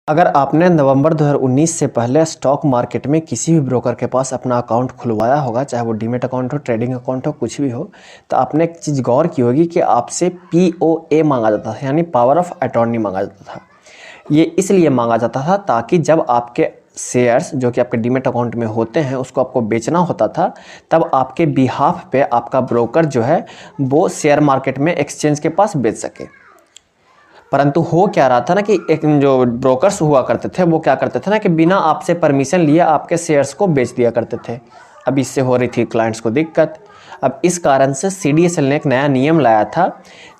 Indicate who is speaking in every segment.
Speaker 1: अगर आपने नवंबर 2019 से पहले स्टॉक मार्केट में किसी भी ब्रोकर के पास अपना अकाउंट खुलवाया होगा, चाहे वो डीमेट अकाउंट हो, ट्रेडिंग अकाउंट हो, कुछ भी हो, तो आपने एक चीज़ गौर की होगी कि आपसे POA मांगा जाता था, यानी पावर ऑफ अटॉर्नी मांगा जाता था। ये इसलिए मांगा जाता था ताकि जब आपके शेयर्स जो कि आपके डीमेट अकाउंट में होते हैं उसको आपको बेचना होता था, तब आपके बिहाफ पे आपका ब्रोकर जो है वो शेयर मार्केट में एक्सचेंज के पास बेच सके। परंतु हो क्या रहा था ना कि एक जो ब्रोकर्स हुआ करते थे वो क्या करते थे ना कि बिना आपसे परमिशन लिए आपके शेयर्स को बेच दिया करते थे। अब इससे हो रही थी क्लाइंट्स को दिक्कत। अब इस कारण से CDSL ने एक नया नियम लाया था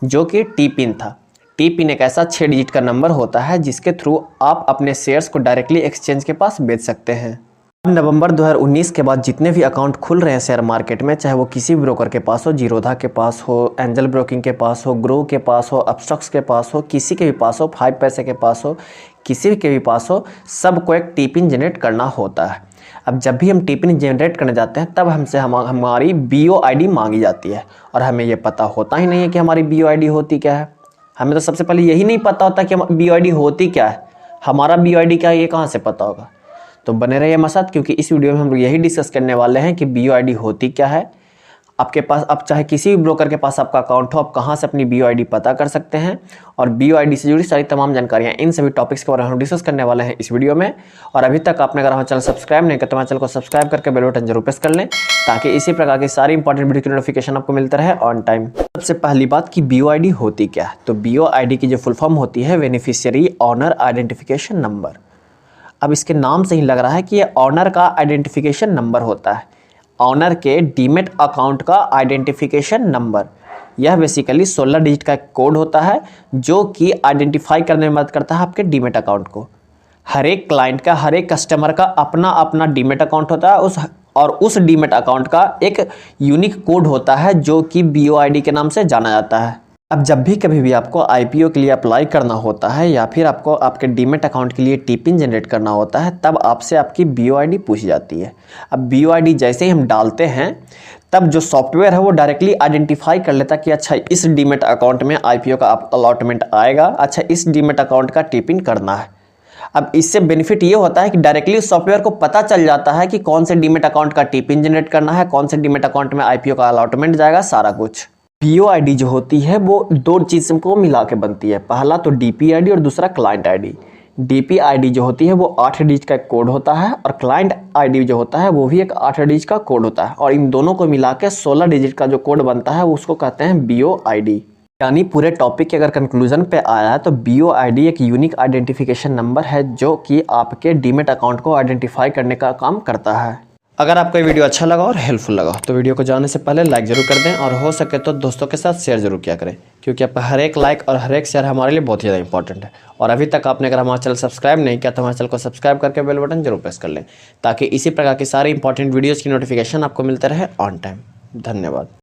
Speaker 1: जो कि टी-पिन था। टी-पिन एक ऐसा 6 डिजिट का नंबर होता है जिसके थ्रू आप अपने शेयर्स को डायरेक्टली एक्सचेंज के पास बेच सकते हैं। नवंबर 2019 के बाद जितने भी अकाउंट खुल रहे हैं शेयर मार्केट में, चाहे वो किसी भी ब्रोकर के पास हो, जीरोधा के पास हो, एंजल ब्रोकिंग के पास हो, ग्रो के पास हो, अपस्टॉक्स के पास हो, किसी के भी पास हो, 5 पैसे के पास हो, किसी के भी पास हो, सबको एक टी-पिन जनरेट करना होता है। अब जब भी हम टी-पिन जनरेट करने जाते हैं तब हमसे हमारी BOID मांगी जाती है और हमें ये पता होता ही नहीं है कि हमारी BOID होती क्या है। हमें तो सबसे पहले यही नहीं पता होता कि BOID होती क्या है, हमारा BOID क्या है ये कहाँ से पता होगा। तो बने रहिए हमारे साथ, क्योंकि इस वीडियो में हम लोग यही डिस्कस करने वाले हैं कि BOID होती क्या है। आपके पास अब चाहे किसी भी ब्रोकर के पास आपका अकाउंट हो, आप कहाँ से अपनी BOID पता कर सकते हैं और BOID से जुड़ी सारी तमाम जानकारियाँ, इन सभी टॉपिक्स के बारे में हम डिस्कस करने वाले हैं इस वीडियो में। और अभी तक आपने अगर हमारा चैनल सब्सक्राइब नहीं किया तो हमारे चैनल को सब्सक्राइब करके बेल बटन जरूर प्रेस कर लें ताकि इसी प्रकार की सारी इंपॉर्टेंट वीडियो की नोटिफिकेशन आपको मिलता रहे ऑन टाइम। सबसे पहली बात कि BOID होती क्या है, तो BOID की जो फुल फॉर्म होती है बेनिफिशियरी ऑनर आइडेंटिफिकेशन नंबर। अब इसके नाम से ही लग रहा है कि ये ऑनर का आइडेंटिफिकेशन नंबर होता है, ऑनर के डीमेट अकाउंट का आइडेंटिफिकेशन नंबर। यह बेसिकली 16 डिजिट का एक कोड होता है जो कि आइडेंटिफाई करने में मदद करता है आपके डीमेट अकाउंट को। हर एक क्लाइंट का, हर एक कस्टमर का अपना अपना डीमेट अकाउंट होता है उस डीमेट अकाउंट का एक यूनिक कोड होता है जो कि BOID के नाम से जाना जाता है। अब जब भी कभी भी आपको IPO के लिए अप्लाई करना होता है या फिर आपको आपके डीमेट अकाउंट के लिए टी-पिन जनरेट करना होता है, तब आपसे आपकी BOID पूछी जाती है। अब BOID जैसे ही हम डालते हैं तब जो सॉफ्टवेयर है वो डायरेक्टली आइडेंटिफाई कर लेता है कि अच्छा इस डीमेट अकाउंट में IPO का अलॉटमेंट आएगा, अच्छा इस डीमेट अकाउंट का टी-पिन करना है। अब इससे बेनिफिट ये होता है कि डायरेक्टली सॉफ्टवेयर को पता चल जाता है कि कौन से डीमेट अकाउंट का टी-पिन जनरेट करना है, कौन से डीमेट अकाउंट में IPO का अलॉटमेंट जाएगा, सारा कुछ। BOID जो होती है वो 2 चीज़ों को मिला के बनती है, पहला तो DPID और दूसरा क्लाइंट ID। DPID जो होती है वो 8 डिजिट का एक कोड होता है और क्लाइंट ID जो होता है वो भी एक 8 डिजिट का कोड होता है और इन दोनों को मिला के 16 डिजिट का जो कोड बनता है उसको कहते हैं BOID। यानी पूरे टॉपिक के अगर कंक्लूजन पे आया है तो BOID एक यूनिक आइडेंटिफिकेशन नंबर है जो कि आपके डीमेट अकाउंट को आइडेंटिफाई करने का काम करता है। अगर आपको ये वीडियो अच्छा लगा और हेल्पफुल लगा तो वीडियो को जाने से पहले लाइक ज़रूर कर दें और हो सके तो दोस्तों के साथ शेयर ज़रूर किया करें, क्योंकि आपका हर एक लाइक और हर एक शेयर हमारे लिए बहुत ज़्यादा इंपॉर्टेंट है। और अभी तक आपने अगर हमारा चैनल सब्सक्राइब नहीं किया तो हमारे चैनल को सब्सक्राइब करके बेल बटन जरूर प्रेस कर लें ताकि इसी प्रकार की सारी इंपॉर्टेंट वीडियोज़ की नोटिफिकेशन आपको मिलते रहे ऑन टाइम। धन्यवाद।